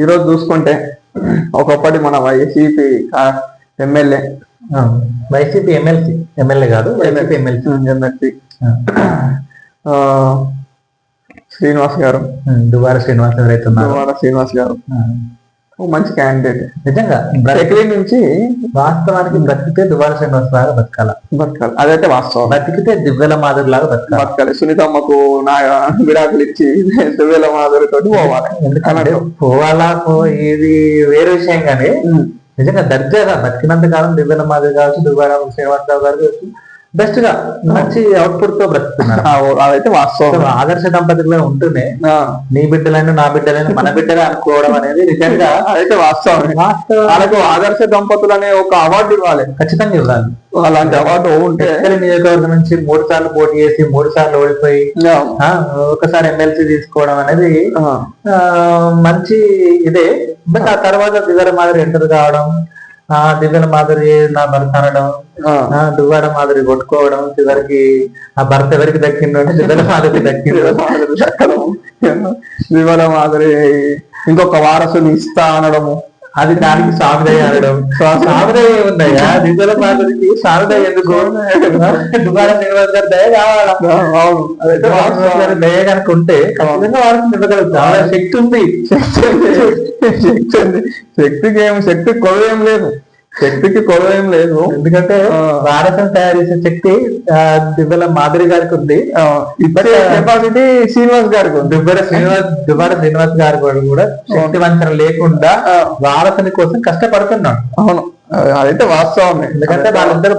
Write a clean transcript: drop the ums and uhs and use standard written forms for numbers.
ఈరోజు చూసుకుంటే ఒకప్పటి మన వైసీపీ ఎమ్మెల్యే, వైసీపీ ఎమ్మెల్యే కాదు, వైసీపీ ఎమ్మెల్సీ శ్రీనివాస్ గారు, దువ్వాడ శ్రీనివాస్ గారు దువ్వాడ శ్రీనివాస్ గారు మంచి క్యాండిడేట్. నిజంగా నుంచి వాస్తవానికి బ్రతికితే దువ్వాడ శ్రీనివాస్ లాగా బతకాలి, అదైతే వాస్తవం. బ్రతికితే దివ్యల మాదిరి లాగా బతకాలి. సునీతమ్మకు నా విడాకులు ఇచ్చి దివ్యల మాదిరి తోటి పోవాలి. ఎందుకంటే పోవాలా ఇది వేరే విషయం కానీ నిజంగా దర్జాగా బతికినంత కాలం దివ్యల మాదిరి కావచ్చు, దువ్వాడ శ్రీనివాసరావు గారు కావచ్చు, బెస్ట్ గా మంచి అవుట్పుట్ తో బ్రతుకుతున్నారు. అదైతే వాస్తవం. ఆదర్శ దంపతులుగా ఉంటూనే నీ బిడ్డలైనా నా బిడ్డలైనా మన బిడ్డలే అనుకోవడం అనేది నిజంగా అదైతే వాస్తవం. వాళ్ళకు ఆదర్శ దంపతులు అనే ఒక అవార్డు ఇవ్వాలి, ఖచ్చితంగా ఇవ్వాలి. అలాంటి అవార్డు ఉంటే నియోజకవర్గం నుంచి 3 సార్లు పోటీ చేసి 3 సార్లు ఓడిపోయి ఒకసారి ఎమ్మెల్సీ తీసుకోవడం అనేది మంచి ఇదే. బట్ ఆ తర్వాత దివ్యాల మాదిరి ఎంటర్ కావడం, దివ్యల మాదిరి నా భర్త అనడం, దువ్వాడ మాదిరి కొట్టుకోవడం, చివరికి ఆ భర్త ఎవరికి దక్కిండు అంటే దివ్యల మాదిరి దక్కడం, దివ్యల మాదిరి ఇంకొక వారసుని ఇస్తా అనడము, అది దానికి సాగుదయ్య అనడం. సాగుదయ్య ఉన్నాయా దివ్యల మాదిరికి? సాగుదయ్య ఎందుకు? దువ్వాడ శ్రీనివాస్ గారు దయ కావాలా? దయ కనుక ఉంటే ఖచ్చితంగా వాళ్ళకి నిలగలుగుతాం. శక్తి ఉంది, శక్తి కొలవేం లేదు, శక్తికి కొలవేం లేదు. ఎందుకంటే భారతం తయారు చేసే శక్తి దివ్యల మాదిరి గారికి ఉంది. కెపాసిటీ శ్రీనివాస్ గారికి ఉంది. దువ్వాడ శ్రీనివాస్ గారు కూడా శక్తివంచన లేకుండా భారతని కోసం కష్టపడుతున్నాడు. అవును, అదైతే వాస్తవమే. ఎందుకంటే వాళ్ళిద్దరు